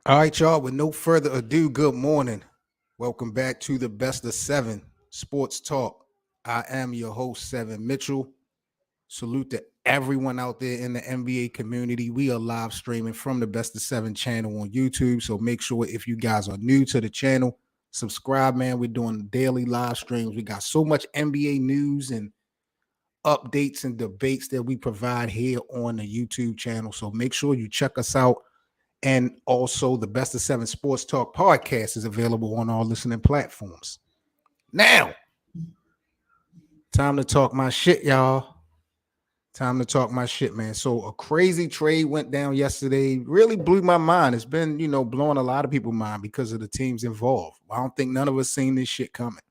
All right, y'all. With no further ado, good morning. Welcome back to the Best of Seven Sports Talk. I am your host, Seven Mitchell. Salute to everyone out there in the NBA community. We are live streaming from the Best of Seven channel on YouTube. So make sure if you guys are new to the channel, subscribe, man. We're doing daily live streams. We got so much NBA news and updates and debates that we provide here on the YouTube channel. So make sure you check us out. And also, the Best of Seven Sports Talk podcast is available on all listening platforms. Now, time to talk my shit, y'all. Time to talk my shit, man. So, a crazy trade went down yesterday. Really blew my mind. It's been, blowing a lot of people's mind because of the teams involved. I don't think none of us seen this shit coming.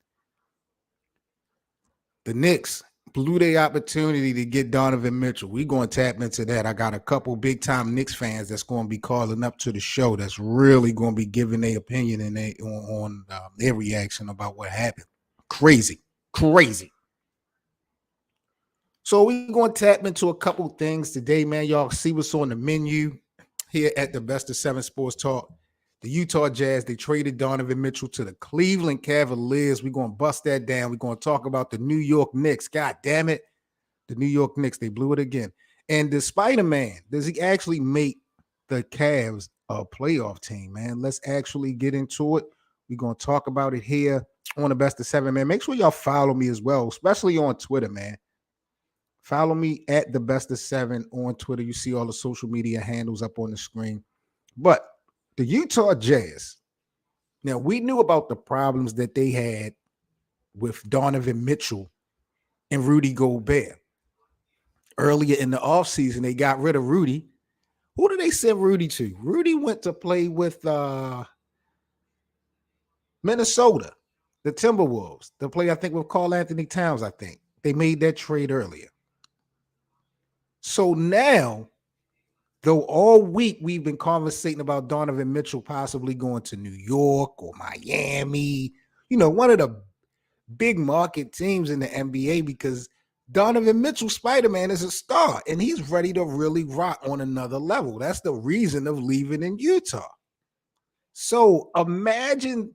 The Knicks blew their opportunity to get Donovan Mitchell. We're going to tap into that. I got a couple big-time Knicks fans that's going to be calling up to the show that's really going to be giving their opinion and on their reaction about what happened. Crazy. So we're going to tap into a couple things today, man. Y'all see what's on the menu here at the Best of Seven Sports Talk. The Utah Jazz, they traded Donovan Mitchell to the Cleveland Cavaliers. We're going to bust that down. We're going to talk about the New York Knicks. God damn it. The New York Knicks, they blew it again. And the Spider-Man, does he actually make the Cavs a playoff team, man? Let's actually get into it. We're going to talk about it here on the Best of Seven, man. Make sure y'all follow me as well, especially on Twitter, man. Follow me at the Best of Seven on Twitter. You see all the social media handles up on the screen. But the Utah Jazz, now we knew about the problems that they had with Donovan Mitchell and Rudy Gobert. Earlier in the offseason, they got rid of Rudy. Who did they send Rudy to? Rudy went to play with Minnesota, the Timberwolves, to play, I think, with Karl Anthony Towns, I think. They made that trade earlier. So now, though all week we've been conversating about Donovan Mitchell possibly going to New York or Miami, one of the big market teams in the NBA, because Donovan Mitchell, Spider-Man, is a star, and he's ready to really rock on another level. That's the reason of leaving in Utah. So imagine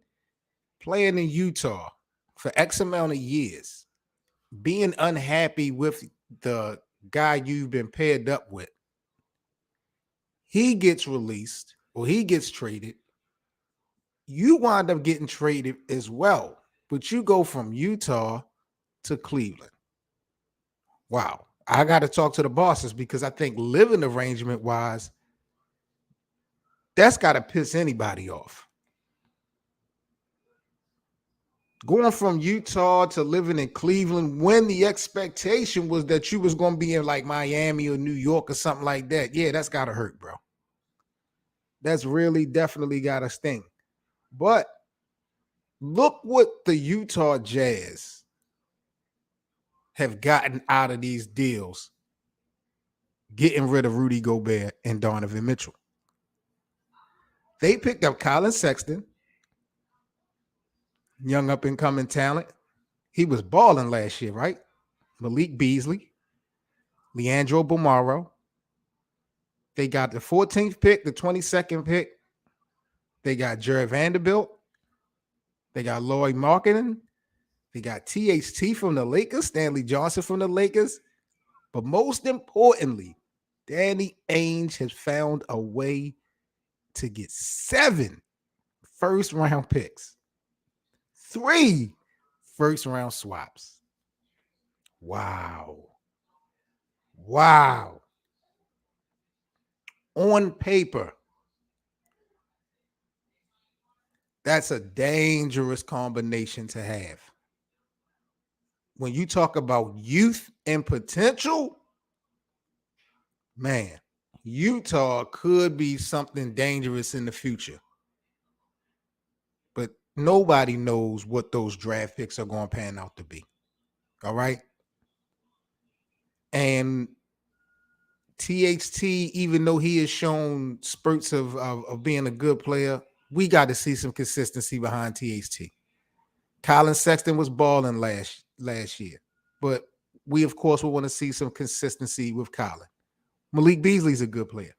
playing in Utah for X amount of years, being unhappy with the guy you've been paired up with. He gets released or he gets traded. You wind up getting traded as well, but you go from Utah to Cleveland. Wow. I got to talk to the bosses because I think living arrangement wise, that's got to piss anybody off. Going from Utah to living in Cleveland when the expectation was that you was going to be in like Miami or New York or something like that. Yeah, that's got to hurt, bro. That's really definitely got to sting. But look what the Utah Jazz have gotten out of these deals, getting rid of Rudy Gobert and Donovan Mitchell. They picked up Colin Sexton, young up-and-coming talent. He was balling last year, right? Malik Beasley, Leandro Bomaro. They got the 14th pick, the 22nd pick. They got Jared Vanderbilt. They got Lloyd Marketing. They got THT from the Lakers, Stanley Johnson from the Lakers. But most importantly, Danny Ainge has found a way to get 7 first-round picks, 3 first-round swaps. Wow. On paper, that's a dangerous combination to have. When you talk about youth and potential, man, Utah could be something dangerous in the future. But nobody knows what those draft picks are going to pan out to be. All right? And THT, even though he has shown spurts of being a good player, we got to see some consistency behind THT. Colin Sexton was balling last year, but we, of course, will want to see some consistency with Colin. Malik Beasley's a good player.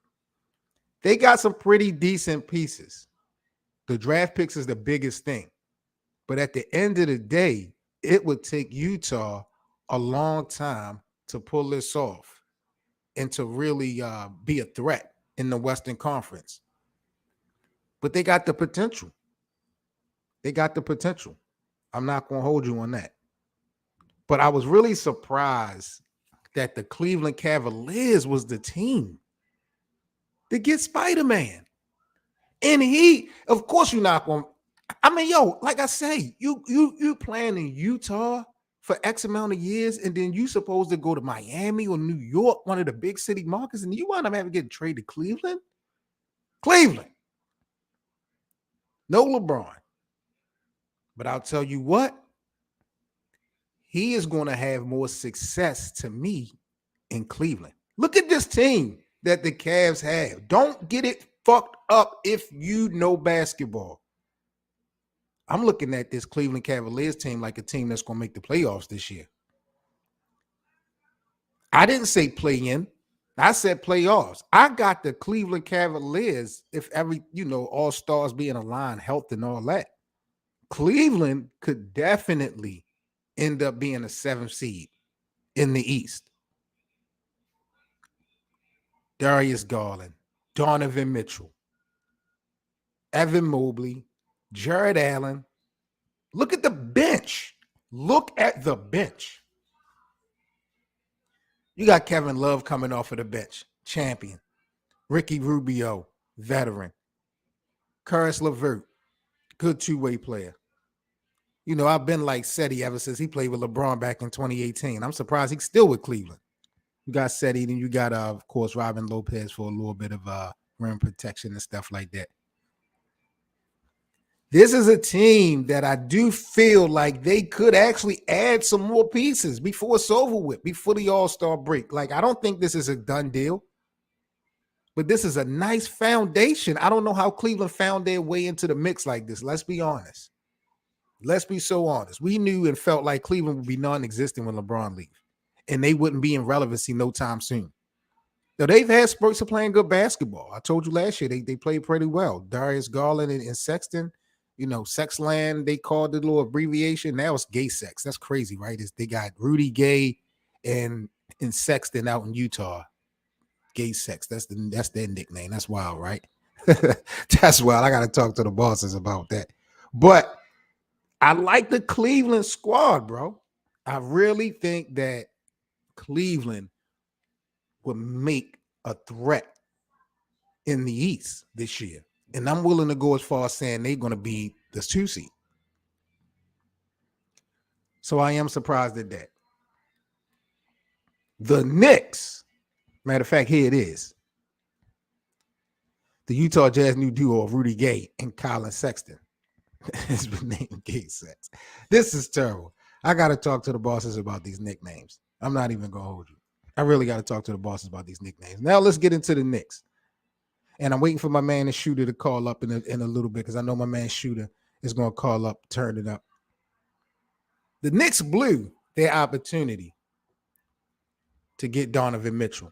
They got some pretty decent pieces. The draft picks is the biggest thing. But at the end of the day, it would take Utah a long time to pull this off and to really be a threat in the Western Conference. But they got the potential. They got the potential. I'm not going to hold you on that. But I was really surprised that the Cleveland Cavaliers was the team to get Spider-Man. And he, of course, you're not going. I mean, yo, like I say, you playing in Utah for X amount of years, and then you supposed to go to Miami or New York, one of the big city markets, and you wind up having to get traded to Cleveland. Cleveland, no LeBron, but I'll tell you what, he is going to have more success to me in Cleveland. Look at this team that the Cavs have. Don't get it fucked up if you know basketball. I'm looking at this Cleveland Cavaliers team like a team that's going to make the playoffs this year. I didn't say play in. I said playoffs. I got the Cleveland Cavaliers if all stars being aligned, health and all that. Cleveland could definitely end up being a 7th seed in the East. Darius Garland, Donovan Mitchell, Evan Mobley, Jared Allen. Look at the bench. Look at the bench. You got Kevin Love coming off of the bench, champion. Ricky Rubio, veteran. Karis LeVert, good two-way player. I've been like Seti ever since he played with LeBron back in 2018. I'm surprised he's still with Cleveland. You got Seti, and you got, of course, Robin Lopez for a little bit of rim protection and stuff like that. This is a team that I do feel like they could actually add some more pieces before it's over with, before the All-Star break. Like, I don't think this is a done deal, but this is a nice foundation. I don't know how Cleveland found their way into the mix like this. Let's be honest. Let's be so honest. We knew and felt like Cleveland would be non-existent when LeBron leaves, and they wouldn't be in relevancy no time soon. Now, they've had spurts of playing good basketball. I told you last year they played pretty well. Darius Garland and Sexton. Sexland, they called the little abbreviation. Now it's Gay Sex. That's crazy, right? They got Rudy Gay and Sexton out in Utah. Gay Sex. That's their nickname. That's wild, right? That's wild. I got to talk to the bosses about that. But I like the Cleveland squad, bro. I really think that Cleveland will make a threat in the East this year. And I'm willing to go as far as saying they're going to be the 2 seed. So I am surprised at that. The Knicks, matter of fact, here it is. The Utah Jazz new duo of Rudy Gay and Colin Sexton has been named Gay Sex. This is terrible. I got to talk to the bosses about these nicknames. I'm not even going to hold you. I really got to talk to the bosses about these nicknames. Now let's get into the Knicks. And I'm waiting for my man and Shooter to call up in a little bit because I know my man Shooter is going to call up, turn it up. The Knicks blew their opportunity to get Donovan Mitchell.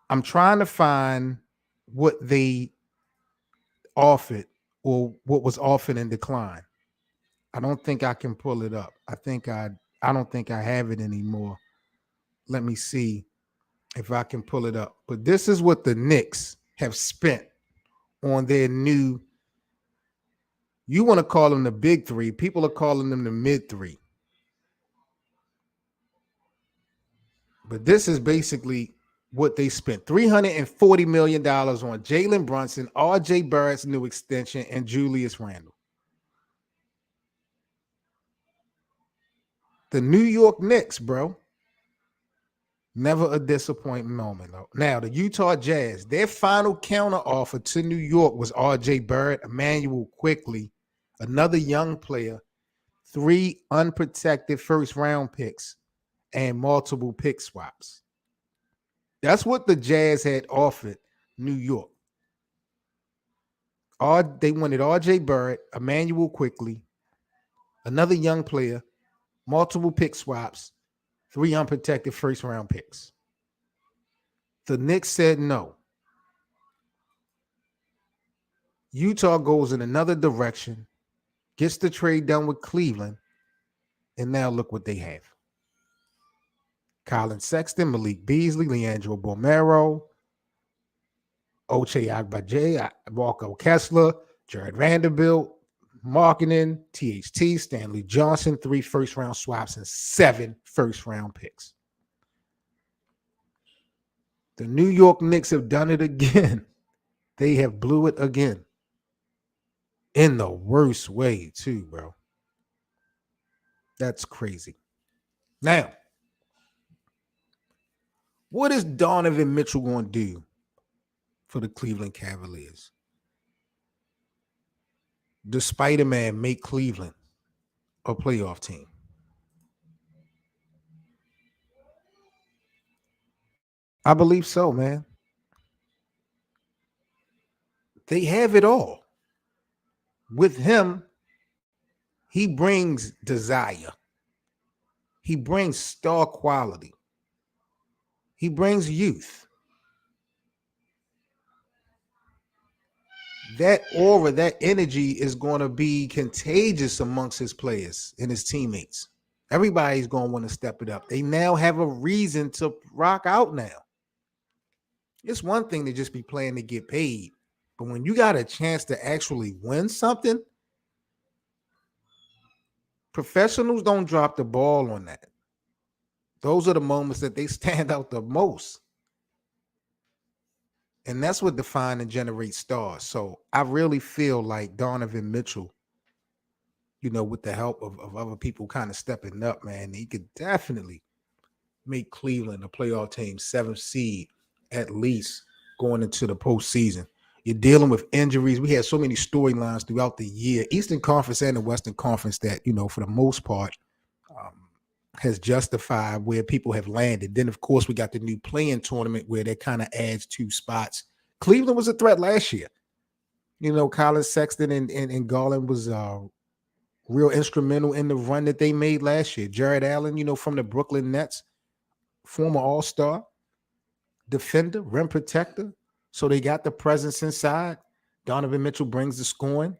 I'm trying to find what they offered or what was offered in decline. I don't think I can pull it up. I don't think I have it anymore. Let me see if I can pull it up. But this is what the Knicks have spent on their new, you want to call them the big 3. People are calling them the mid 3. But this is basically what they spent. $340 million on Jalen Brunson, R.J. Barrett's new extension, and Julius Randle. The New York Knicks, bro. Never a disappointing moment. Now, the Utah Jazz, their final counter offer to New York was R.J. Barrett, Emmanuel Quickly, another young player, 3 unprotected first-round picks, and multiple pick swaps. That's what the Jazz had offered New York. They wanted R.J. Barrett, Emmanuel Quickly, another young player, multiple pick swaps, 3 unprotected first-round picks. The Knicks said no. Utah goes in another direction, gets the trade done with Cleveland, and now look what they have. Colin Sexton, Malik Beasley, Leandro Bomero, Oche Agbaje, Walker Kessler, Jared Vanderbilt, Markkinen, THT, Stanley Johnson, 3 first-round swaps, and 7 first-round picks. The New York Knicks have done it again. They have blew it again. In the worst way, too, bro. That's crazy. Now, what is Donovan Mitchell going to do for the Cleveland Cavaliers? Does Spider-Man make Cleveland a playoff team? I believe so, man. They have it all. With him, he brings desire. He brings star quality. He brings youth. That aura, that energy is going to be contagious amongst his players and his teammates. Everybody's going to want to step it up. They now have a reason to rock out now. It's one thing to just be playing to get paid, but when you got a chance to actually win something, professionals don't drop the ball on that. Those are the moments that they stand out the most. And that's what define and generate stars. So I really feel like Donovan Mitchell, with the help of other people kind of stepping up, man, he could definitely make Cleveland a playoff team, 7th seed at least going into the postseason. You're dealing with injuries. We had so many storylines throughout the year, Eastern Conference and the Western Conference, that, for the most part, has justified where people have landed. Then, of course, we got the new play-in tournament where that kind of adds 2 spots. Cleveland was a threat last year. Colin Sexton and Garland was real instrumental in the run that they made last year. Jared Allen, from the Brooklyn Nets, former All-Star, defender, rim protector. So they got the presence inside. Donovan Mitchell brings the scoring.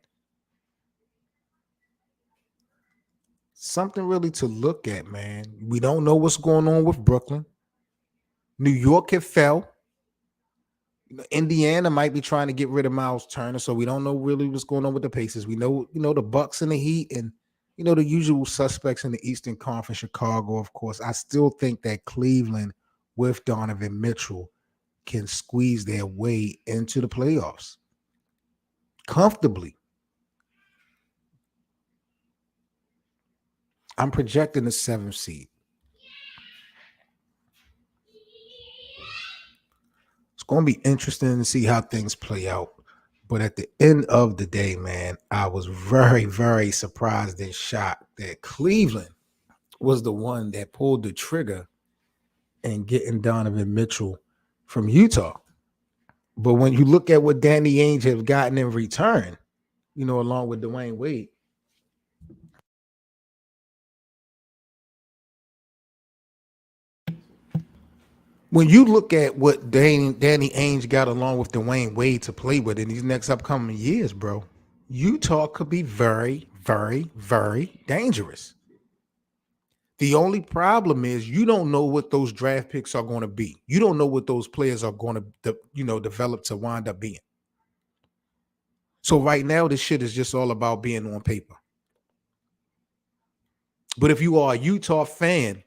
Something really to look at, man. We don't know what's going on with Brooklyn. New York have fell. Indiana might be trying to get rid of Miles Turner, so we don't know really what's going on with the Pacers. We know, the Bucks and the Heat and, the usual suspects in the Eastern Conference, Chicago, of course. I still think that Cleveland with Donovan Mitchell can squeeze their way into the playoffs comfortably. I'm projecting the 7th seed. It's going to be interesting to see how things play out. But at the end of the day, man, I was very, very surprised and shocked that Cleveland was the one that pulled the trigger in getting Donovan Mitchell from Utah. But when you look at what Danny Ainge has gotten in return, along with Dwayne Wade, when you look at what Danny Ainge got along with Dwayne Wade to play with in these next upcoming years, bro, Utah could be very, very, very dangerous. The only problem is you don't know what those draft picks are going to be. You don't know what those players are going to, develop to wind up being. So right now, this shit is just all about being on paper. But if you are a Utah fan,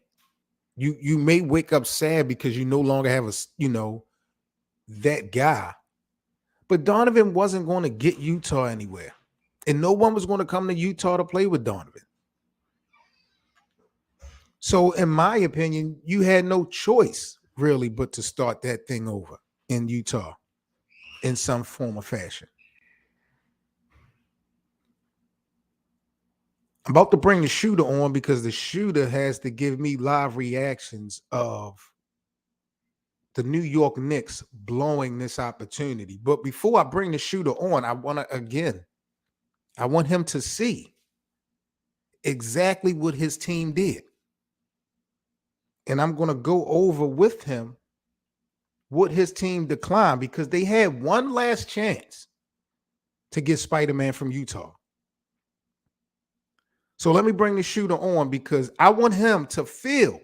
you may wake up sad because you no longer have that guy. But Donovan wasn't going to get Utah anywhere. And no one was going to come to Utah to play with Donovan. So in my opinion, you had no choice really but to start that thing over in Utah in some form or fashion. I'm about to bring the shooter on because the shooter has to give me live reactions of the New York Knicks blowing this opportunity. But before I bring the shooter on, I want him to see exactly what his team did. And I'm going to go over with him what his team declined because they had one last chance to get Spider-Man from Utah. So let me bring the shooter on because I want him to feel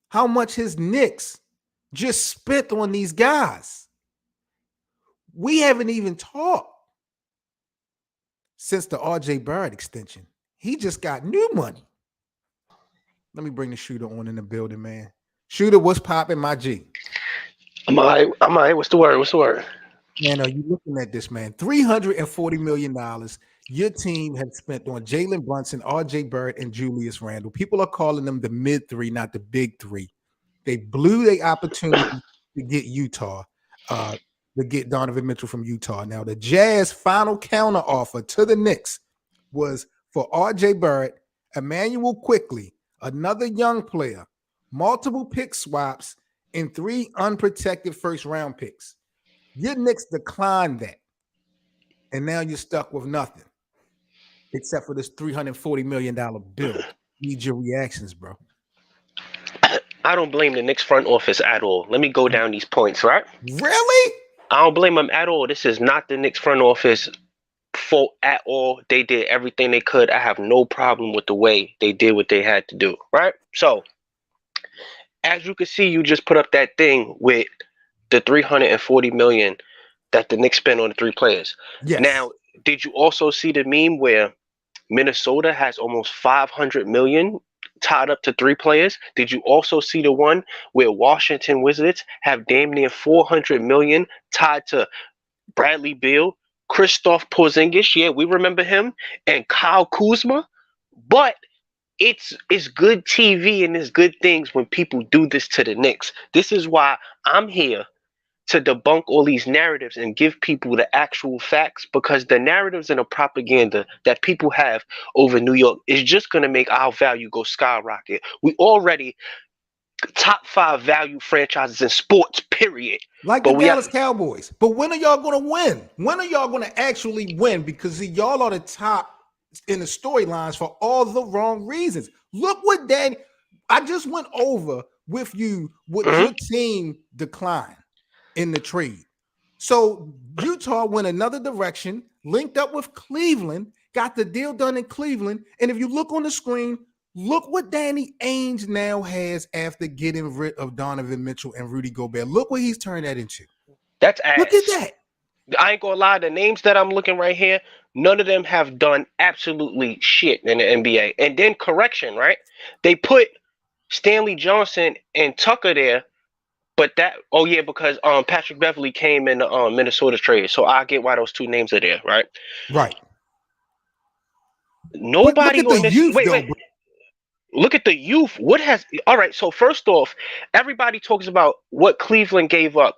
how much his Knicks just spent on these guys. We haven't even talked since the RJ Barrett extension. He just got new money. Let me bring the shooter on in the building, man. Shooter, what's popping, my G? I'm all right. I'm all right. What's the word? What's the word? Man, are you looking at this, man? $340 million your team had spent on Jalen Brunson, RJ Barrett, and Julius Randle. People are calling them the mid three, not the big three. They blew the opportunity to get Utah, to get Donovan Mitchell from Utah. Now, the Jazz final counter offer to the Knicks was for RJ Barrett, Emmanuel Quickly, another young player, multiple pick swaps, and 3 unprotected first-round picks. Your Knicks declined that, and now you're stuck with nothing except for this $340 million bill. Need your reactions, bro. I don't blame the Knicks front office at all. Let me go down these points, right? Really? I don't blame them at all. This is not the Knicks front office fault at all. They did everything they could. I have no problem with the way they did what they had to do, right? So, as you can see, you just put up that thing with the $340 million that the Knicks spent on the 3 players. Yes. Now, did you also see the meme where Minnesota has almost $500 million tied up to 3 players? Did you also see the one where Washington Wizards have damn near $400 million tied to Bradley Beal, Kristaps Porzingis? Yeah, we remember him, and Kyle Kuzma. But it's good TV and it's good things when people do this to the Knicks. This is why I'm here to debunk all these narratives and give people the actual facts, because the narratives and the propaganda that people have over New York is just going to make our value go skyrocket. We already top 5 value franchises in sports, period. Like the Dallas Cowboys. But when are y'all going to win? When are y'all going to actually win? Because see, y'all are the top in the storylines for all the wrong reasons. Look what I just went over with you what your team declined in the trade. So Utah went another direction, linked up with Cleveland, got the deal done in Cleveland. And if you look on the screen, look what Danny Ainge now has after getting rid of Donovan Mitchell and Rudy Gobert. Look what he's turned that into. That's ass. Look at that. I ain't gonna lie, the names that I'm looking right here, none of them have done absolutely shit in the NBA. And then correction, right? They put Stanley Johnson and Tucker there, but because Patrick Beverley came in the Minnesota trade, so I get why those 2 names are there, right? Right. Nobody look at on the this. youth, wait, though, wait. Look at the youth. All right, so first off, everybody talks about what Cleveland gave up.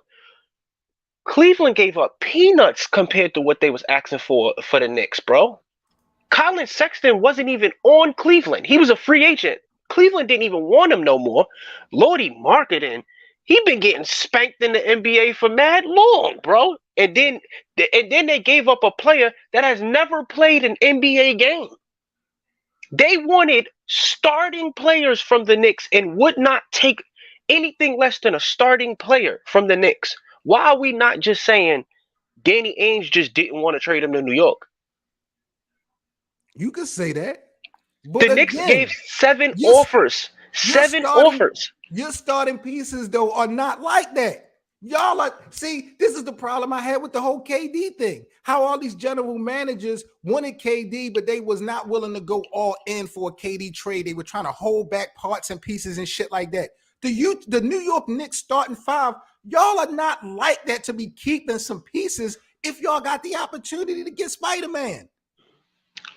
Cleveland gave up peanuts compared to what they was asking for the Knicks, bro. Colin Sexton wasn't even on Cleveland. He was a free agent. Cleveland didn't even want him no more. Lordy marketing. He been getting spanked in the NBA for mad long, bro. And then they gave up a player that has never played an NBA game. They wanted starting players from the Knicks and would not take anything less than a starting player from the Knicks. Why are we not just saying Danny Ainge just didn't want to trade him to New York? You could say that. But the Knicks gave 7 offers. 7 offers. Your starting pieces, though, are not like that. Y'all are, see, this is the problem I had with the whole KD thing. How all these general managers wanted KD, but they was not willing to go all in for a KD trade. They were trying to hold back parts and pieces and shit like that. The New York Knicks starting 5, y'all are not like that to be keeping some pieces if y'all got the opportunity to get Spider-Man.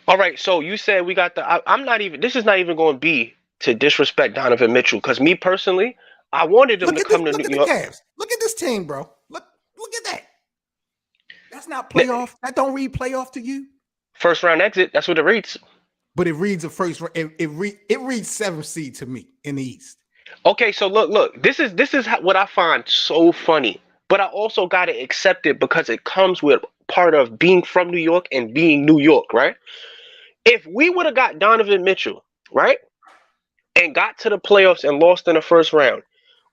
All right, so you said we got this is not even going to be to disrespect Donovan Mitchell, because me personally, I wanted him to come to New York. Look at the Cavs. Look at this team, bro. Look at that. That's not playoff. That don't read playoff to you. First round exit. That's what it reads. But it reads a first. It reads 7th seed to me in the East. Okay, so look. This is what I find so funny. But I also got to accept it because it comes with part of being from New York and being New York, right? If we would have got Donovan Mitchell, right, and got to the playoffs and lost in the first round,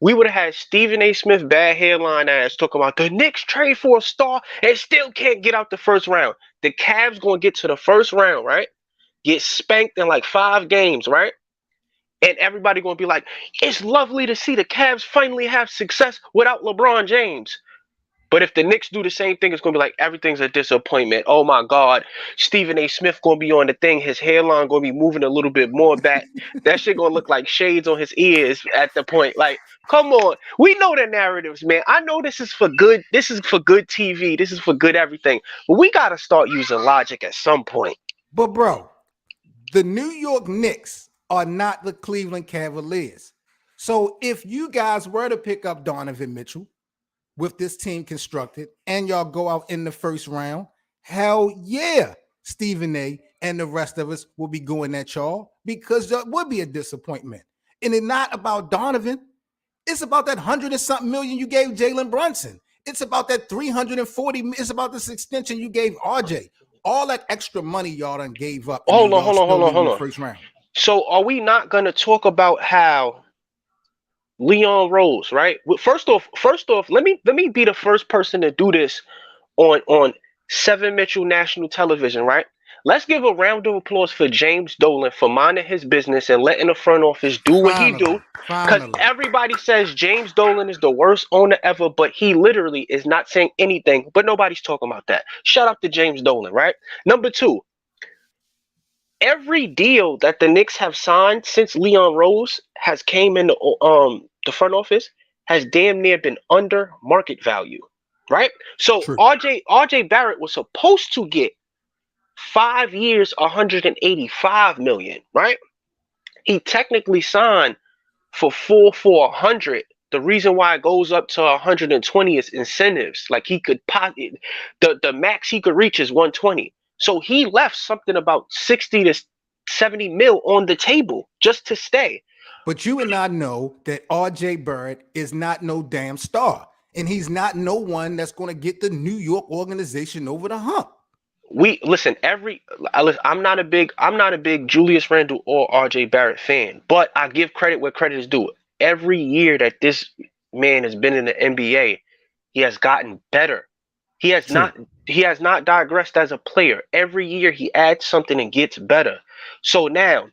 we would have had Stephen A. Smith bad hairline ass talking about the Knicks trade for a star and still can't get out the first round. The Cavs gonna get to the first round, right? Get spanked in like 5 games, right? And everybody gonna be like, it's lovely to see the Cavs finally have success without LeBron James. But if the Knicks do the same thing, it's gonna be like everything's a disappointment. Oh my God, Stephen A. Smith gonna be on the thing. His hairline gonna be moving a little bit more back. That shit gonna look like shades on his ears at the point. Like, come on, we know the narratives, man. I know this is for good. This is for good TV. This is for good everything. But we gotta start using logic at some point. But bro, the New York Knicks are not the Cleveland Cavaliers. So if you guys were to pick up Donovan Mitchell with this team constructed and y'all go out in the first round, hell yeah, Stephen A. and the rest of us will be going at y'all because that would be a disappointment. And it's not about Donovan. It's about that 100 and something million you gave Jalen Brunson. It's about that 340. It's about this extension you gave RJ. All that extra money y'all done gave up. Hold on, hold on. First round. So are we not gonna talk about how Leon Rose, right? First off, let me be the first person to do this on Seven Mitchell National Television, right? Let's give a round of applause for James Dolan for minding his business and letting the front office do what he do. Because everybody says James Dolan is the worst owner ever, but he literally is not saying anything. But nobody's talking about that. Shout out to James Dolan, right? Number two, every deal that the Knicks have signed since Leon Rose has came in the front office has damn near been under market value, right? So True. RJ Barrett was supposed to get 5 years, 185 million, right? He technically signed for 100. The reason why it goes up to 120 is incentives. Like he could the max he could reach is 120. So he left something about 60 to 70 mil on the table just to stay. But you and I know that RJ Barrett is not no damn star. And he's not no one that's going to get the New York organization over the hump. We listen, I'm not a big Julius Randle or RJ Barrett fan, but I give credit where credit is due. Every year that this man has been in the NBA, he has gotten better. He has not digressed as a player. Every year he adds something and gets better. So now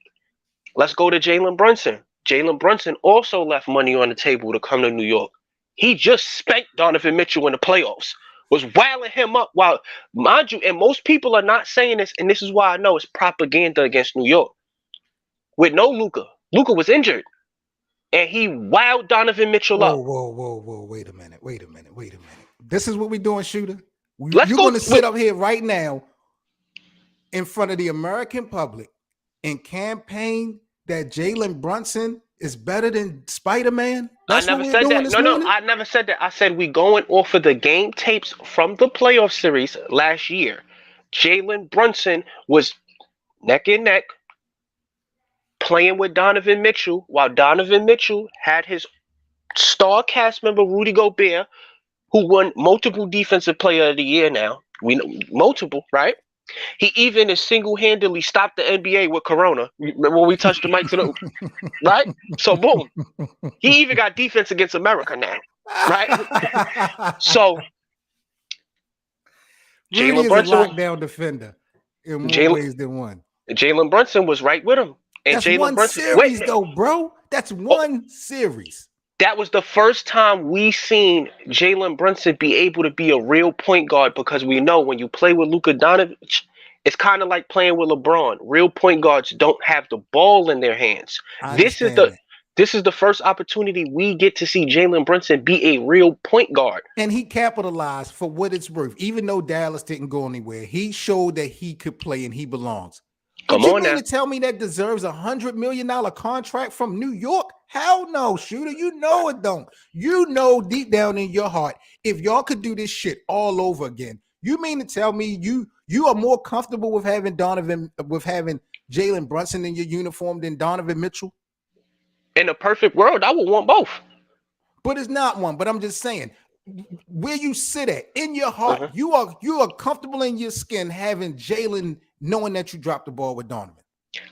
let's go to Jalen Brunson. Jalen Brunson also left money on the table to come to New York. He just spanked Donovan Mitchell in the playoffs, was wailing him up while, mind you, and most people are not saying this, and this is why I know it's propaganda against New York. With no Luka. Luka was injured. And he wowed Donovan Mitchell up. Whoa. Wait a minute. This is what we're doing, Shooter. You're going to sit up here right now in front of the American public and campaign that Jalen Brunson is better than Spider-Man? I never said that. No, I never said that. I said we going off of the game tapes from the playoff series last year. Jalen Brunson was neck and neck playing with Donovan Mitchell while Donovan Mitchell had his star cast member Rudy Gobert, who won multiple Defensive Player of the Year now. We know multiple, right? He even is single-handedly stopped the NBA with Corona. Remember when we touched the mic to the right? So boom. He even got defense against America now. Right? So Jalen Brunson is a lockdown defender in more ways than one. Jalen Brunson was right with him. And that's one series, though, bro. That's one series. That was the first time we seen Jalen Brunson be able to be a real point guard, because we know when you play with Luka Doncic, it's kind of like playing with LeBron. Real point guards don't have the ball in their hands. This is the first opportunity we get to see Jalen Brunson be a real point guard. And he capitalized for what it's worth. Even though Dallas didn't go anywhere, he showed that he could play and he belongs. Come on now. You mean to tell me that deserves $100 million contract from New York? Hell no, Shooter. You know it don't. You know deep down in your heart, if y'all could do this shit all over again, you mean to tell me you are more comfortable with having Jalen Brunson in your uniform than Donovan Mitchell? In a perfect world, I would want both. But it's not one. But I'm just saying, where you sit at in your heart, you are comfortable in your skin having Jalen, knowing that you dropped the ball with Donovan.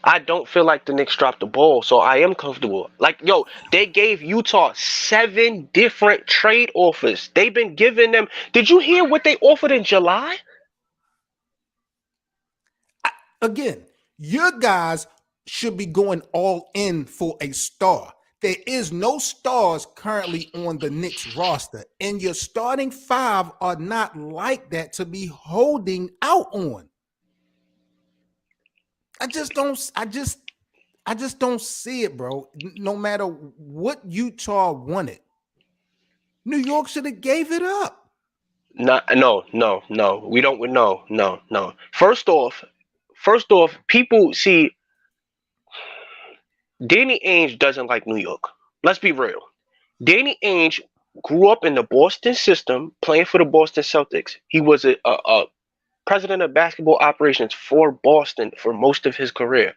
I don't feel like the Knicks dropped the ball, so I am comfortable. Like, yo, they gave Utah 7 different trade offers. They've been giving them. Did you hear what they offered in July? Again, your guys should be going all in for a star. There is no stars currently on the Knicks roster, and your starting five are not like that to be holding out on. I just don't. I just don't see it, bro. No matter what Utah wanted, New York should have gave it up. No, no, no, no. We don't. No, no, no. First off, people see Danny Ainge doesn't like New York. Let's be real. Danny Ainge grew up in the Boston system, playing for the Boston Celtics. He was a president of basketball operations for Boston for most of his career.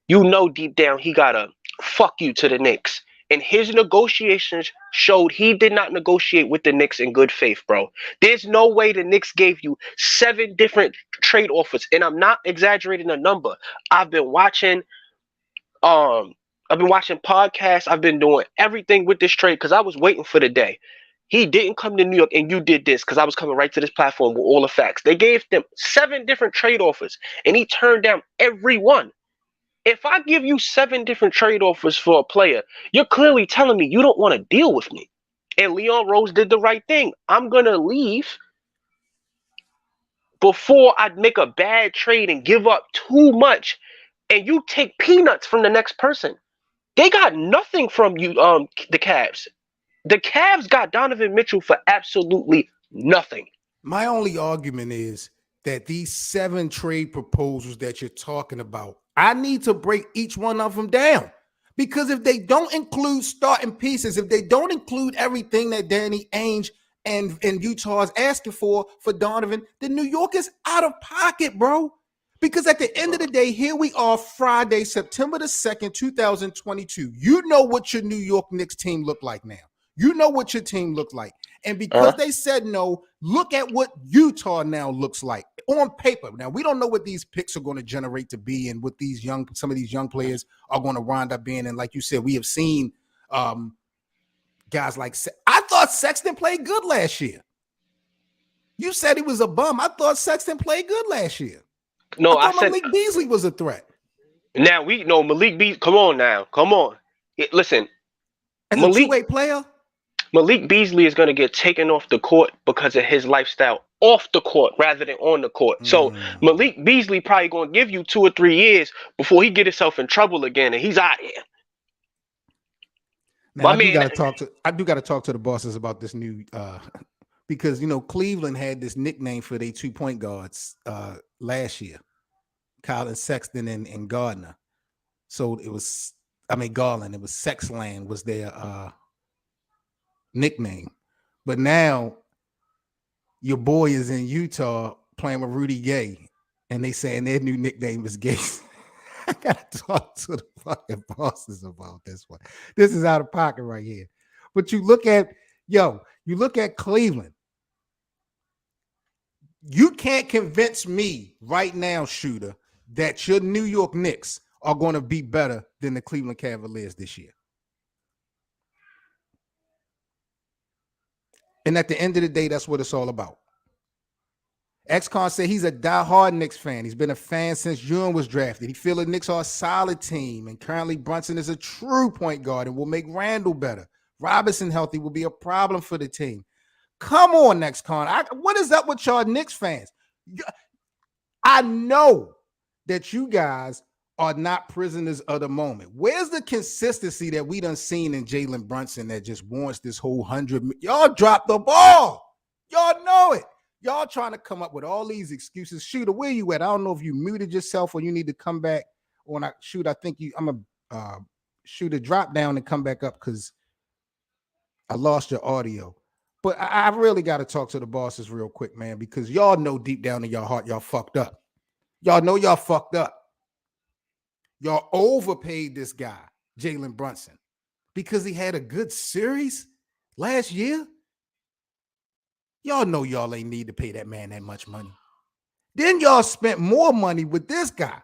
You know deep down he got a fuck you to the Knicks. And his negotiations showed he did not negotiate with the Knicks in good faith, bro. There's no way the Knicks gave you 7 different trade offers. And I'm not exaggerating the number. I've been watching um I've been watching podcasts. I've been doing everything with this trade because I was waiting for the day. He didn't come to New York and you did this because I was coming right to this platform with all the facts. They gave them 7 different trade offers and he turned down every one. If I give you 7 different trade offers for a player, you're clearly telling me you don't want to deal with me. And Leon Rose did the right thing. I'm going to leave before I make a bad trade and give up too much and you take peanuts from the next person. They got nothing from you, the Cavs. The Cavs got Donovan Mitchell for absolutely nothing. My only argument is that these 7 trade proposals that you're talking about, I need to break each one of them down. Because if they don't include starting pieces, if they don't include everything that Danny Ainge and Utah is asking for Donovan, then New York is out of pocket, bro. Because at the end of the day, here we are, Friday, September the 2nd, 2022. You know what your New York Knicks team look like now. You know what your team looked like. And because they said no, look at what Utah now looks like on paper. Now, we don't know what these picks are going to generate to be and what some of these young players are going to wind up being. And like you said, we have seen guys like, I thought Sexton played good last year. You said he was a bum. I thought Sexton played good last year. No, I thought Malik Beasley was a threat. Now we know Malik Beasley. Come on now. Come on. Listen. As a two-way player? Malik Beasley is going to get taken off the court because of his lifestyle off the court rather than on the court. So Malik Beasley probably going to give you 2 or 3 years before he get himself in trouble again and he's out here. Now, I do got to talk to the bosses about this new because Cleveland had this nickname for their 2-point guards last year, Colin Sexton and Gardner. So it was, Garland. It was Sexland was their nickname. But now your boy is in Utah playing with Rudy Gay, and they saying their new nickname is Gay. I gotta talk to the fucking bosses about this one. This is out of pocket right here. But you look at Cleveland. You can't convince me right now, Shooter, that your New York Knicks are going to be better than the Cleveland Cavaliers this year. And at the end of the day, that's what it's all about. X-Con said he's a diehard Knicks fan. He's been a fan since Ewing was drafted. He feels the Knicks are a solid team, and currently Brunson is a true point guard and will make Randall better. Robinson healthy will be a problem for the team. Come on, X-Con. What is up with y'all Knicks fans? I know that you guys are not prisoners of the moment. Where's the consistency that we done seen in Jalen Brunson that just wants this whole 100? Y'all dropped the ball. Y'all know it. Y'all trying to come up with all these excuses. Shooter, where you at? I don't know if you muted yourself or you need to come back. Or not. Shoot, I think I'm a shoot a drop down and come back up because I lost your audio. But I really got to talk to the bosses real quick, man, because y'all know deep down in your heart y'all fucked up. Y'all know y'all fucked up. Y'all overpaid this guy, Jalen Brunson, because he had a good series last year. Y'all know y'all ain't need to pay that man that much money. Then y'all spent more money with this guy.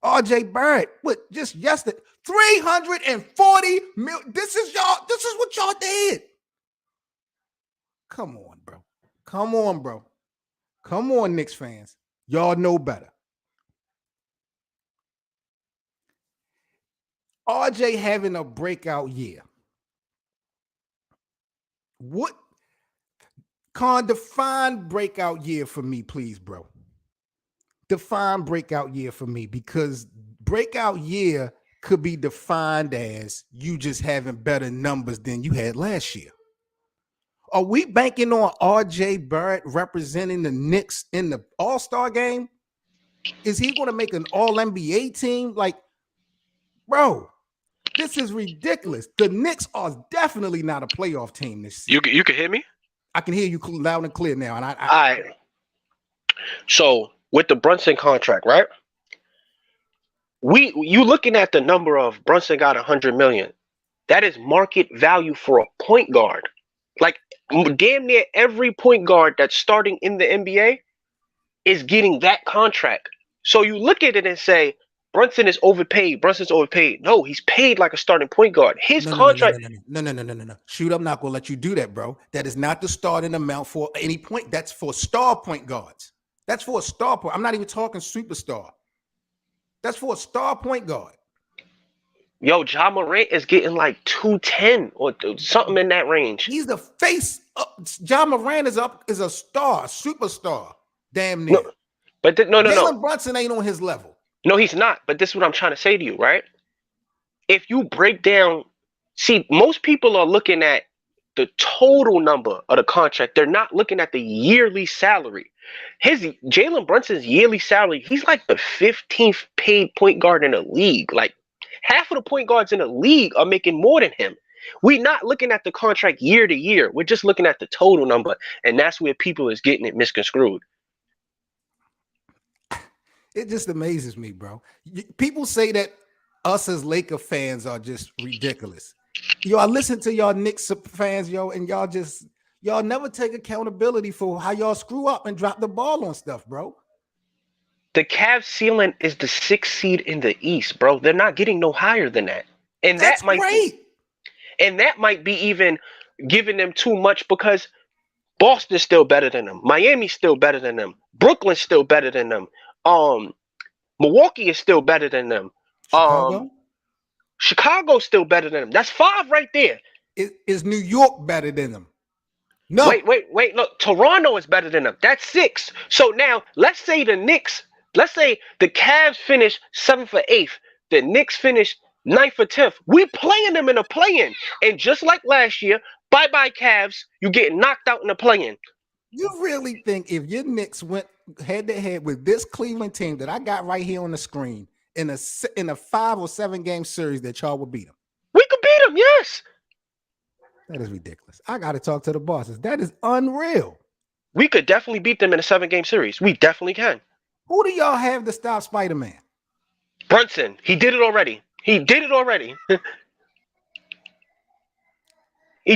RJ Barrett, what just yesterday, 340 million. This is what y'all did. Come on, bro. Come on, bro. Come on, Knicks fans. Y'all know better. RJ having a breakout year. What? Define breakout year for me, please, bro. Define breakout year for me, because breakout year could be defined as you just having better numbers than you had last year. Are we banking on RJ Barrett representing the Knicks in the All-Star game? Is he going to make an All-NBA team? Like, bro, this is ridiculous. The Knicks are definitely not a playoff team this season. You can hear me? I can hear you loud and clear now. And All right. So with the Brunson contract, right? You looking at the number of Brunson got 100 million. That is market value for a point guard. Like damn near every point guard that's starting in the NBA is getting that contract. So you look at it and say, Brunson is overpaid. Brunson's overpaid. No, he's paid like a starting point guard. His contract. No. Shoot, I'm not gonna let you do that, bro. That is not the starting amount for any point. That's for star point guards. That's for a star point. I'm not even talking superstar. That's for a star point guard. Yo, Ja Morant is getting like 210 or something in that range. He's the face. Ja Morant is a star, superstar. Damn near. No, but no. Jalen Brunson ain't on his level. No, he's not. But this is what I'm trying to say to you, right? If you break down, see, most people are looking at the total number of the contract. They're not looking at the yearly salary. Jalen Brunson's yearly salary, he's like the 15th paid point guard in the league. Like half of the point guards in the league are making more than him. We're not looking at the contract year to year. We're just looking at the total number. And that's where people is getting it misconstrued. It just amazes me, bro. People say that us as Laker fans are just ridiculous. Yo, I listen to y'all Knicks fans, yo, and y'all never take accountability for how y'all screw up and drop the ball on stuff, bro. The Cavs ceiling is the 6th seed in the East, bro. They're not getting no higher than that. And that's great. And that might be even giving them too much, because Boston's still better than them. Miami's still better than them. Brooklyn's still better than them. Milwaukee is still better than them. Chicago's still better than them. That's 5 right there. Is New York better than them? No. Wait. Look, Toronto is better than them. That's 6. So now let's say the Cavs finish 7th or 8th. The Knicks finish 9th or 10th. We playing them in a play-in. And just like last year, bye-bye Cavs, you get knocked out in the play-in. You really think if your Knicks went head-to-head with this Cleveland team that I got right here on the screen in a 5 or 7 game series that y'all would beat them? We could beat them, yes. That is ridiculous. I got to talk to the bosses. That is unreal. We could definitely beat them in a 7 game series. We definitely can. Who do y'all have to stop Spider-Man? Brunson. He did it already. He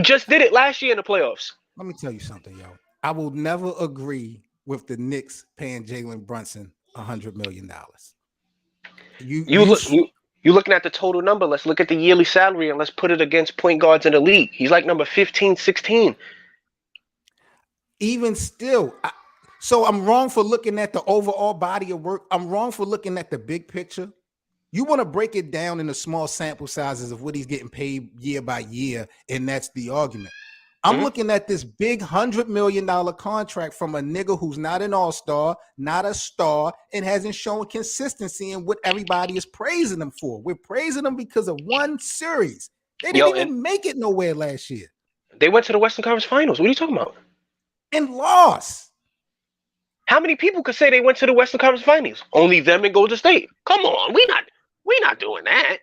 just did it last year in the playoffs. Let me tell you something, yo. I will never agree with the Knicks paying Jalen Brunson $100 million. You looking at the total number. Let's look at the yearly salary and let's put it against point guards in the league. He's like number 15, 16. Even still, so I'm wrong for looking at the overall body of work. I'm wrong for looking at the big picture. You want to break it down into small sample sizes of what he's getting paid year by year, and that's the argument. I'm looking at this big $100 million contract from a nigga who's not an all-star, not a star, and hasn't shown consistency in what everybody is praising him for. We're praising him because of one series. They didn't even make it nowhere last year. They went to the Western Conference Finals. What are you talking about? And lost. How many people could say they went to the Western Conference Finals? Only them and Golden State. Come on, we not doing that.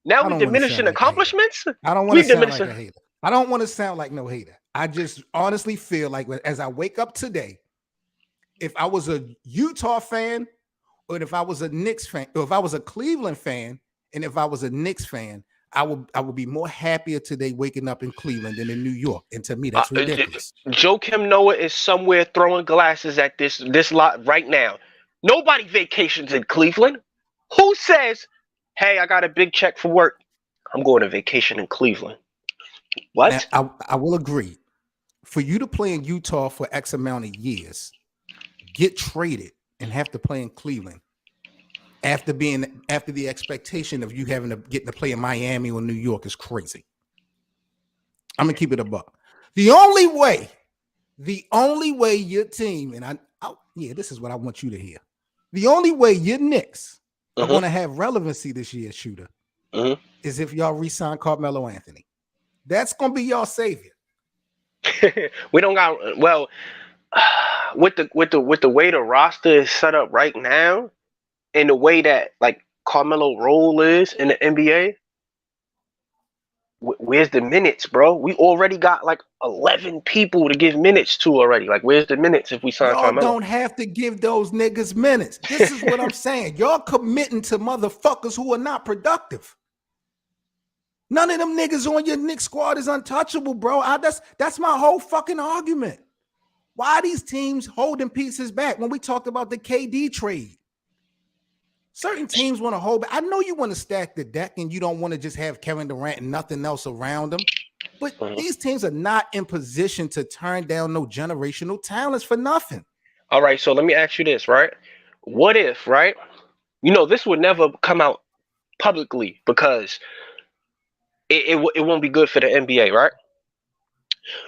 Now we're diminishing accomplishments. I don't want to sound like a hater. I don't want to sound like no hater. I just honestly feel like as I wake up today, if I was a Utah fan, or if I was a Knicks fan, or if I was a Cleveland fan, and if I was a Knicks fan, I would be more happier today waking up in Cleveland than in New York. And to me, that's ridiculous. Joakim Noah is somewhere throwing glasses at this lot right now. Nobody vacations in Cleveland. Who says, "Hey, I got a big check for work. I'm going to vacation in Cleveland"? Now, What? I will agree. For you to play in Utah for X amount of years, get traded, and have to play in Cleveland after the expectation of you having to getting to play in Miami or New York is crazy. I'm gonna keep it a buck. The only way your team, and this is what I want you to hear. The only way your Knicks are Mm-hmm. going to have relevancy this year, Shooter, Mm-hmm. is if y'all re-sign Carmelo Anthony. That's going to be y'all savior. We don't got with the way the roster is set up right now, and the way that like Carmelo role is in the NBA. Where's the minutes, bro? We already got like 11 people to give minutes to already. Like, where's the minutes if we sign Y'all Carmelo? don't have to give those niggas minutes. This is what I'm saying. Y'all committing to motherfuckers who are not productive. None of them niggas on your Knicks squad is untouchable, bro. That's my whole fucking argument. Why are these teams holding pieces back when we talked about the KD trade? Certain teams want to hold back. I know you want to stack the deck and you don't want to just have Kevin Durant and nothing else around them. But these teams are not in position to turn down no generational talents for nothing. All right, so let me ask you this, right? What if, right? This would never come out publicly because it won't be good for the NBA, right?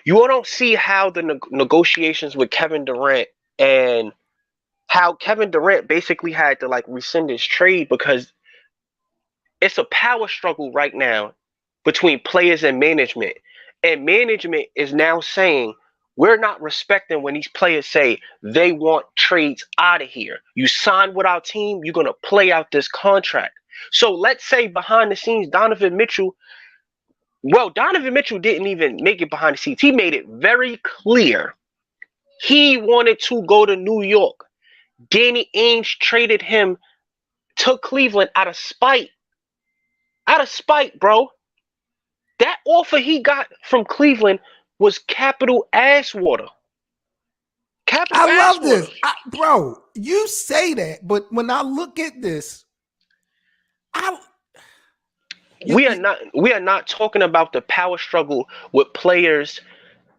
You all don't see how the negotiations with Kevin Durant and how Kevin Durant basically had to like rescind his trade because it's a power struggle right now between players and management. And management is now saying, we're not respecting when these players say they want trades out of here. You sign with our team, you're going to play out this contract. So let's say behind the scenes, Donovan Mitchell didn't even make it behind the scenes. He made it very clear he wanted to go to New York. Danny Ainge traded him to Cleveland out of spite. Out of spite, bro. That offer he got from Cleveland was capital ass water. Capital I ass love water. this. Bro, you say that, but when I look at this, We are not talking about the power struggle with players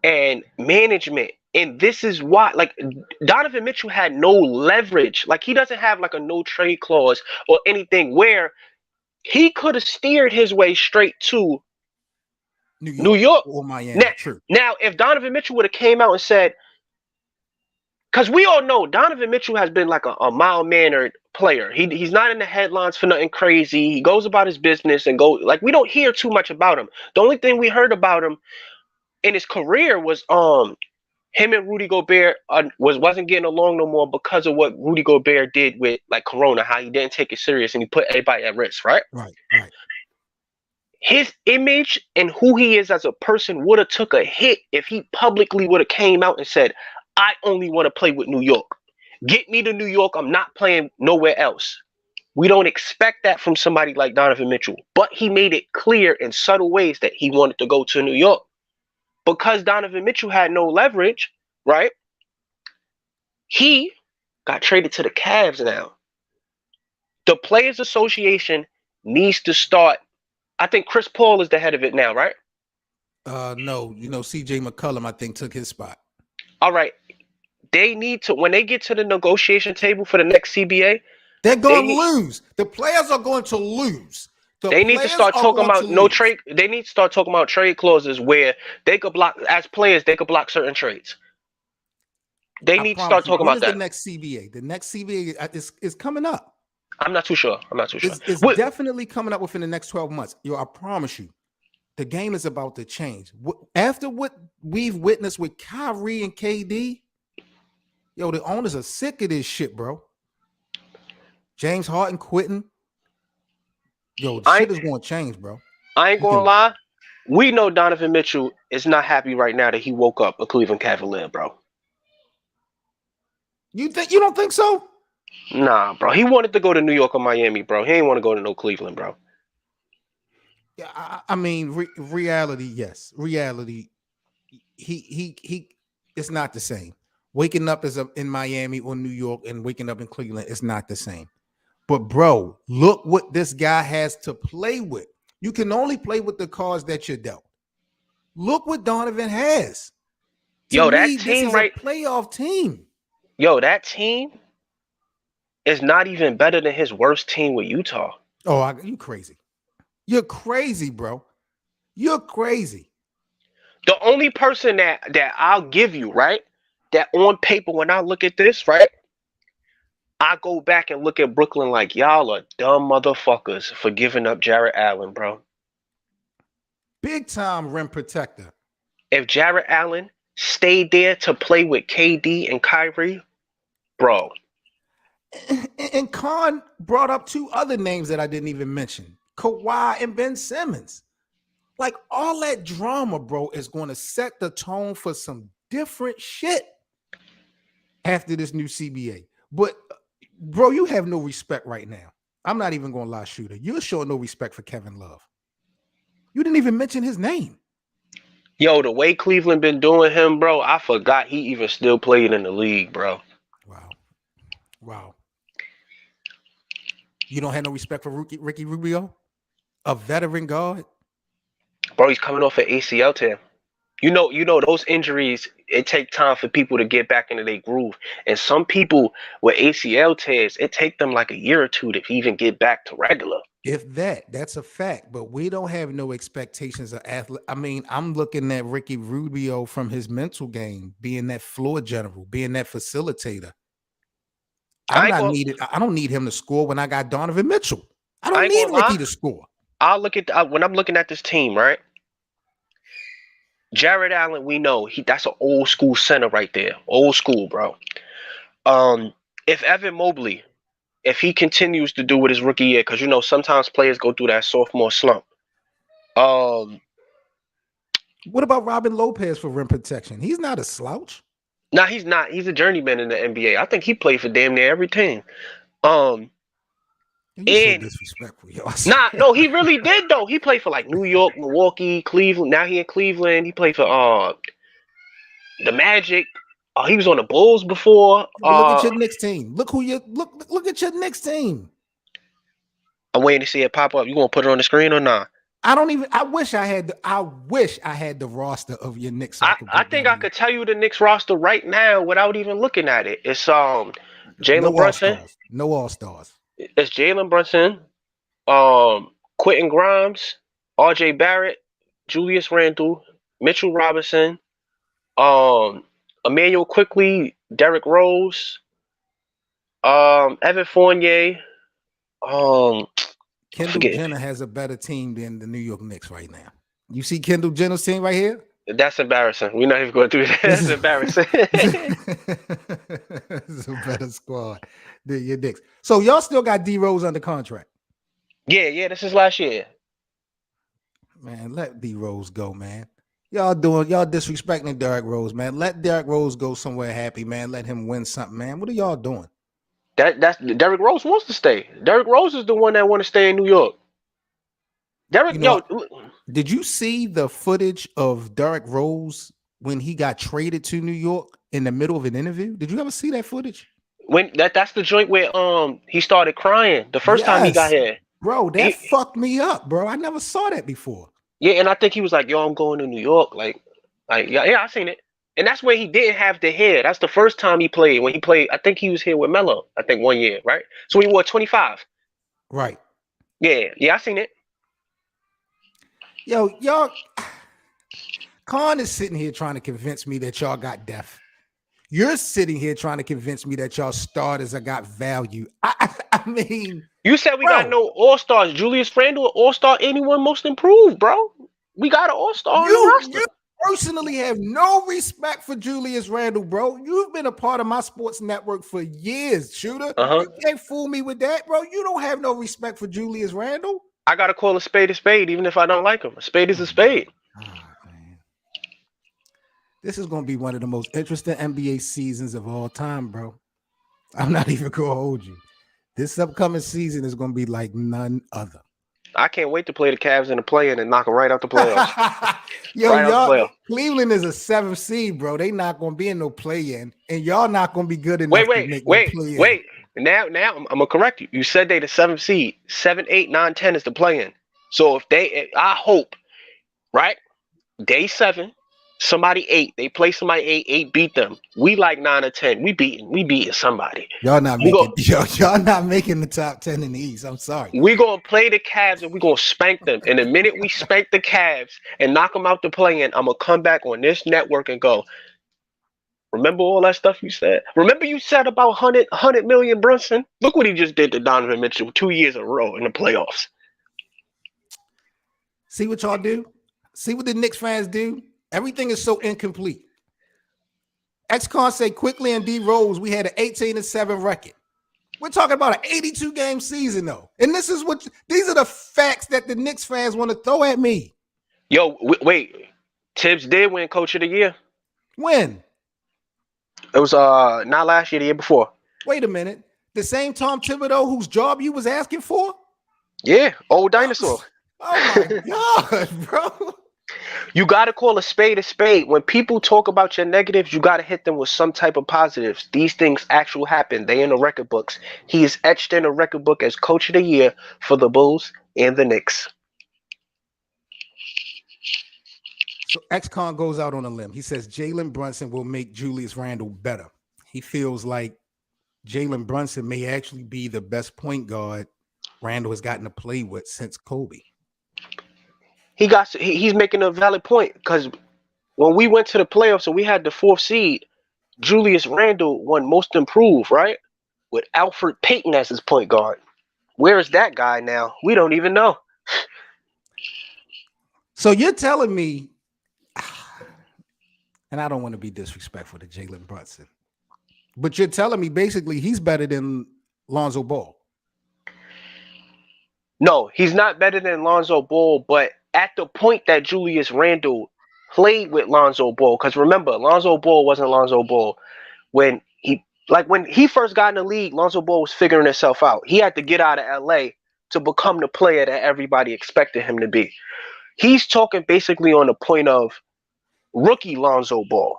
and management. And this is why, like, Donovan Mitchell had no leverage. Like, he doesn't have like a no trade clause or anything where he could have steered his way straight to New York. or Miami. Now, True. now, if Donovan Mitchell would have came out and said, because we all know Donovan Mitchell has been like a mild-mannered player. He's not in the headlines for nothing crazy. He goes about his business and go like we don't hear too much about him. The only thing we heard about him in his career was him and Rudy Gobert wasn't getting along no more because of what Rudy Gobert did with like Corona, how he didn't take it serious and he put everybody at risk, right? Right. His image and who he is as a person would have took a hit if he publicly would have came out and said, I only want to play with New York. Get me to New York. I'm not playing nowhere else. We don't expect that from somebody like Donovan Mitchell, but he made it clear in subtle ways that he wanted to go to New York. Because Donovan Mitchell had no leverage, right? He got traded to the Cavs now. The Players Association needs to start. I think Chris Paul is the head of it now, right? No, CJ McCollum, I think, took his spot. All right. They need to, when they get to the negotiation table for the next CBA, they're going to lose. The players are going to lose. They need to start talking about no trade. They need to start talking about trade clauses where they could block, as players, they could block certain trades. They need to start talking about that. When is the next CBA? The next CBA is coming up. I'm not too sure. It's definitely coming up within the next 12 months. I promise you, the game is about to change. After what we've witnessed with Kyrie and KD, the owners are sick of this shit, bro. James Harden quitting. Shit is going to change, bro. I ain't going to lie. We know Donovan Mitchell is not happy right now that he woke up a Cleveland Cavalier, bro. You don't think so? Nah, bro. He wanted to go to New York or Miami, bro. He ain't want to go to no Cleveland, bro. Yeah, I mean, reality, yes. Reality, he it's not the same. Waking up in Miami or New York and waking up in Cleveland is not the same. But bro, look what this guy has to play with. You can only play with the cards that you're dealt. Look what Donovan has. To Yo, that me, this team is a right. playoff team. Yo, that team is not even better than his worst team with Utah. Oh, you crazy. You're crazy, bro. You're crazy. The only person that I'll give you, right? That on paper, when I look at this, right? I go back and look at Brooklyn like y'all are dumb motherfuckers for giving up Jarrett Allen, bro. Big time rim protector. If Jarrett Allen stayed there to play with KD and Kyrie, bro. And Khan brought up two other names that I didn't even mention. Kawhi and Ben Simmons. Like all that drama, bro, is going to set the tone for some different shit after this new CBA. But bro, you have no respect right now. I'm not even going to lie, Shooter. You're showing no respect for Kevin Love. You didn't even mention his name. Yo, the way Cleveland been doing him, bro, I forgot he even still played in the league, bro. Wow. You don't have no respect for Ricky Rubio, a veteran guard? Bro, he's coming off an ACL tear. You know those injuries, it take time for people to get back into their groove. And some people with ACL tears, it take them like a year or two to even get back to regular. If that's a fact, but we don't have no expectations of athlete. I mean, I'm looking at Ricky Rubio from his mental game, being that floor general, being that facilitator. I don't need him to score when I got Donovan Mitchell. I don't need Ricky to score. I'll look at when I'm looking at this team, right? Jarrett Allen, we know that's an old school center right there. Old school, bro. If Evan Mobley, if he continues to do what his rookie year, because sometimes players go through that sophomore slump. What about Robin Lopez for rim protection? He's not a slouch. Nah, he's not. He's a journeyman in the NBA. I think he played for damn near every team. You're so disrespectful, yo. No, he really did though. He played for like New York, Milwaukee, Cleveland. Now he in Cleveland. He played for the Magic. He was on the Bulls before. Look at your Knicks team. Look at your Knicks team. I'm waiting to see it pop up. You gonna put it on the screen or not? I wish I had the roster of your Knicks. I think I could tell you the Knicks roster right now without even looking at it. It's Jalen Brunson. No All-Stars. It's Jalen Brunson, Quentin Grimes, R.J. Barrett, Julius Randle, Mitchell Robinson, Emmanuel Quickly, Derrick Rose, Evan Fournier. Kendall Jenner has a better team than the New York Knicks right now. You see Kendall Jenner's team right here? That's embarrassing. We're not even going through that. That's embarrassing. It's a better squad than your Knicks. So y'all still got D Rose under contract? Yeah. This is last year. Man, let D Rose go, man. Y'all disrespecting Derrick Rose, man. Let Derrick Rose go somewhere happy, man. Let him win something, man. What are y'all doing? That's Derrick Rose wants to stay. Derrick Rose is the one that want to stay in New York. Did you see the footage of Derrick Rose when he got traded to New York in the middle of an interview? Did you ever see that footage? When that's the joint where he started crying the first time he got here. Bro, that fucked me up, bro. I never saw that before. Yeah, and I think he was like, "Yo, I'm going to New York." Like yeah, I seen it. And that's where he didn't have the hair. That's the first time he played. When he played, I think he was here with Melo. I think 1 year, right? So he wore 25. Right. Yeah, I seen it. Yo, y'all, Khan is sitting here trying to convince me that y'all got depth. You're sitting here trying to convince me that y'all starters have got value. I mean, you said we got no all-stars. Julius Randle, all-star, anyone most improved, bro. We got an all-star on the roster. You personally have no respect for Julius Randle, bro. You've been a part of my sports network for years, Shooter. You can't fool me with that, bro. You don't have no respect for Julius Randle. I gotta call a spade, even if I don't like him. A spade is a spade. Man. This is gonna be one of the most interesting NBA seasons of all time, bro. I'm not even gonna hold you. This upcoming season is gonna be like none other. I can't wait to play the Cavs in the play-in and knock them right out the playoffs. Yo, Right out the y'all, playoffs. Cleveland is a 7th seed, bro. They not gonna be in no play-in, and y'all not gonna be good Wait, enough to wait, make no wait, play-in. wait. Now I'm gonna correct you. You said they the 7th seed. 7, 8, 9, 10 is the play-in. So I hope, right? Day 7, somebody 8. They play somebody 8. 8 beat them. We like 9 or 10. We beating somebody. Y'all not We go. making y'all not making the top 10 in the East. I'm sorry. We gonna play the Cavs and we gonna spank them. And the minute we spank the Cavs and knock them out the play-in, I'm gonna come back on this network and go. Remember all that stuff you said? Remember you said about 100 million Brunson? Look what he just did to Donovan Mitchell 2 years in a row in the playoffs. See what y'all do? See what the Knicks fans do? Everything is so incomplete. X-Con say quickly and D Rose, we had an 18-7 record. We're talking about an 82-game season, though. And these are the facts that the Knicks fans want to throw at me. Yo, wait. Tibbs did win Coach of the Year. When? It was not last year, the year before. Wait a minute. The same Tom Thibodeau whose job you was asking for? Yeah, old dinosaur. Oh my God, bro. You got to call a spade a spade. When people talk about your negatives, you got to hit them with some type of positives. These things actually happen. They in the record books. He is etched in a record book as Coach of the Year for the Bulls and the Knicks. So X-Con goes out on a limb. He says Jalen Brunson will make Julius Randle better. He feels like Jalen Brunson may actually be the best point guard Randle has gotten to play with since Kobe. He's making a valid point because when we went to the playoffs and we had the 4th seed, Julius Randle won Most Improved, right? With Alfred Payton as his point guard. Where is that guy now? We don't even know. So you're telling me, and I don't want to be disrespectful to Jalen Brunson, but you're telling me basically he's better than Lonzo Ball. No, he's not better than Lonzo Ball, but at the point that Julius Randle played with Lonzo Ball, because remember, Lonzo Ball wasn't Lonzo Ball when he first got in the league. Lonzo Ball was figuring himself out. He had to get out of LA to become the player that everybody expected him to be. He's talking basically on the point of rookie Lonzo Ball.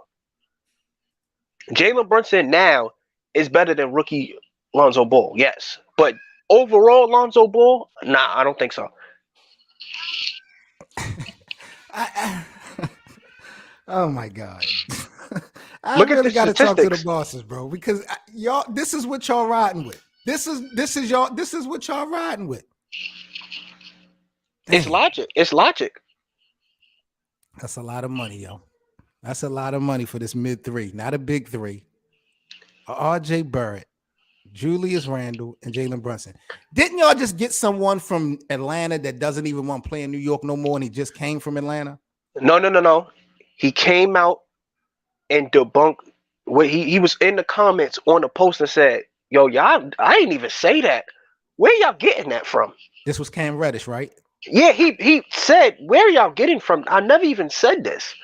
Jalen Brunson now is better than rookie Lonzo Ball, yes, but overall Lonzo Ball, nah, I don't think so. Oh my God. I Look at really the got to talk to the statistics. bosses, bro, because y'all, this is what y'all riding with. This is what y'all riding with. It's Dang. logic. It's logic. That's a lot of money, yo. That's a lot of money for this mid 3, not a big 3. R.J. Barrett, Julius Randle, and Jalen Brunson. Didn't y'all just get someone from Atlanta that doesn't even want to play in New York no more, and he just came from Atlanta? No. He came out and debunked what he was in the comments on the post and said, "Yo, y'all, I didn't even say that. Where y'all getting that from?" This was Cam Reddish, right? Yeah, he said, "Where y'all getting from? I never even said this."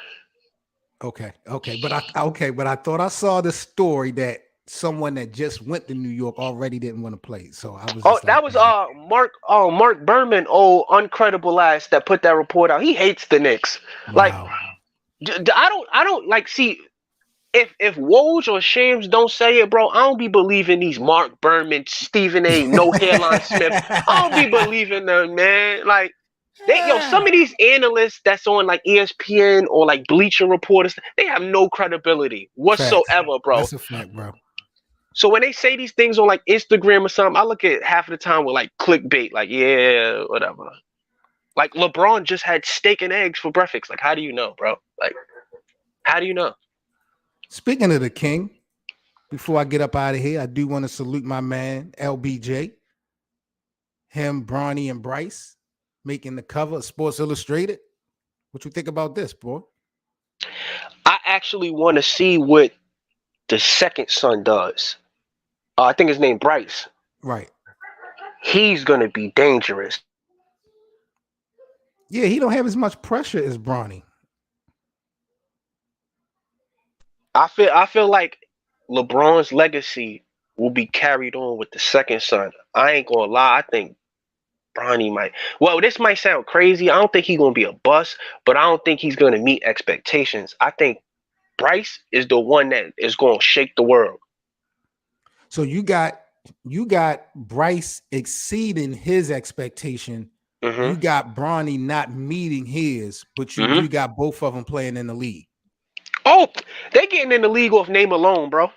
Okay, but I thought I saw the story that someone that just went to New York already didn't want to play. So I was Oh, just that like, was Mark Berman, old uncredible ass that put that report out. He hates the Knicks. Like, wow. I don't like see if Woj or Shams don't say it, bro. I don't be believing these Mark Berman, Stephen A. No hairline Smith. I don't be believing them, man. Like some of these analysts that's on like ESPN or like Bleacher Reporters, they have no credibility Facts. whatsoever, bro. That's a fact, bro. So when they say these things on like Instagram or something, I look at half of the time with like clickbait, like yeah, whatever. Like LeBron just had steak and eggs for breakfast. Like, how do you know, bro? Like, how do you know? Speaking of the king, before I get up out of here, I do want to salute my man LBJ. Him, Bronny, and Bryce making the cover of Sports Illustrated. What you think about this, boy? I actually want to see what the second son does. I think his name Bryce. Right. He's gonna be dangerous. Yeah, he don't have as much pressure as Bronny. I feel like LeBron's legacy will be carried on with the second son. I ain't gonna lie. I think Bronny might. Well, this might sound crazy. I don't think he's gonna be a bust, but I don't think he's gonna meet expectations. I think Bryce is the one that is gonna shake the world. So you got Bryce exceeding his expectation. Hmm. You got Bronny not meeting his, but you Hmm. got both of them playing in the league. Oh, they getting in the league off name alone, bro.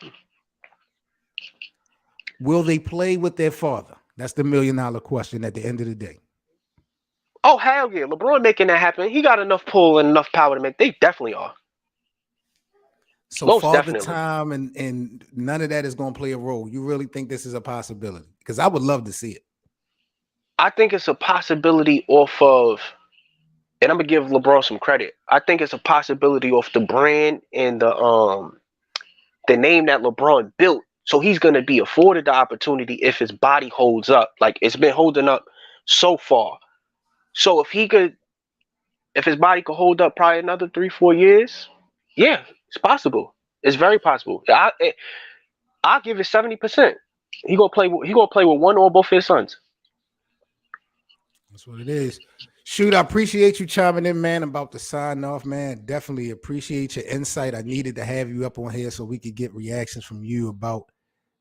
Will they play with their father? That's the $1 million question at the end of the day. Oh hell yeah, LeBron making that happen. He got enough pull and enough power to make. They definitely are. So Most father definitely. time and none of that is going to play a role. You really think this is a possibility? Because I would love to see it. I think it's a possibility off of, and I'm gonna give LeBron some credit. I think it's a possibility off the brand and the name that LeBron built. So he's gonna be afforded the opportunity if his body holds up, like it's been holding up so far. So if his body could hold up probably another 3, 4 years, yeah, it's possible. It's very possible. I'll give it 70%. He gonna play. He gonna play with one or both of his sons. That's what it is. Shoot, I appreciate you chiming in, man. I'm about to sign off, man. Definitely appreciate your insight. I needed to have you up on here so we could get reactions from you about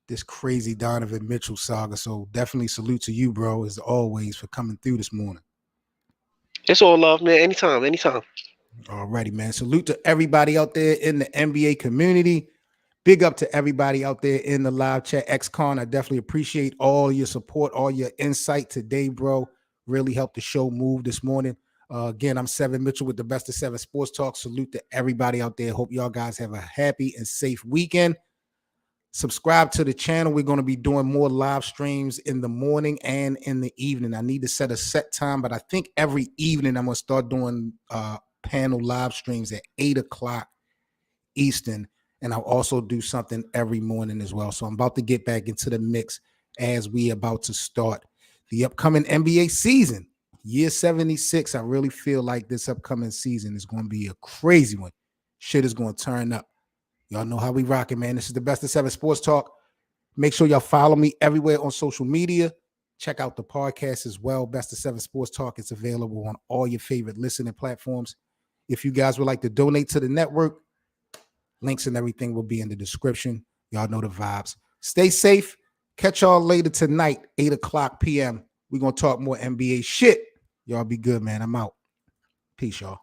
this crazy Donovan Mitchell saga. So definitely salute to you, bro, as always, for coming through this morning. It's all love, man. Anytime, anytime. Alrighty, man. Salute to everybody out there in the NBA community. Big up to everybody out there in the live chat. X-Con, I definitely appreciate all your support, all your insight today, bro. Really helped the show move this morning. Again, I'm Seven Mitchell with the Best of Seven Sports Talk. Salute to everybody out there. Hope y'all guys have a happy and safe weekend. Subscribe to the channel. We're going to be doing more live streams in the morning and in the evening. I need to set a set time, but I think every evening I'm going to start doing panel live streams at 8 o'clock Eastern. And I'll also do something every morning as well. So I'm about to get back into the mix as we about to start the upcoming NBA season. Year 76. I really feel like this upcoming season is going to be a crazy one. Shit is going to turn up. Y'all know how we rocking, man. This is the Best of Seven Sports Talk. Make sure y'all follow me everywhere on social media. Check out the podcast as well. Best of Seven Sports Talk. It's available on all your favorite listening platforms. If you guys would like to donate to the network, links and everything will be in the description. Y'all know the vibes. Stay safe. Catch y'all later tonight, 8 o'clock p.m. We're going to talk more NBA shit. Y'all be good, man. I'm out. Peace, y'all.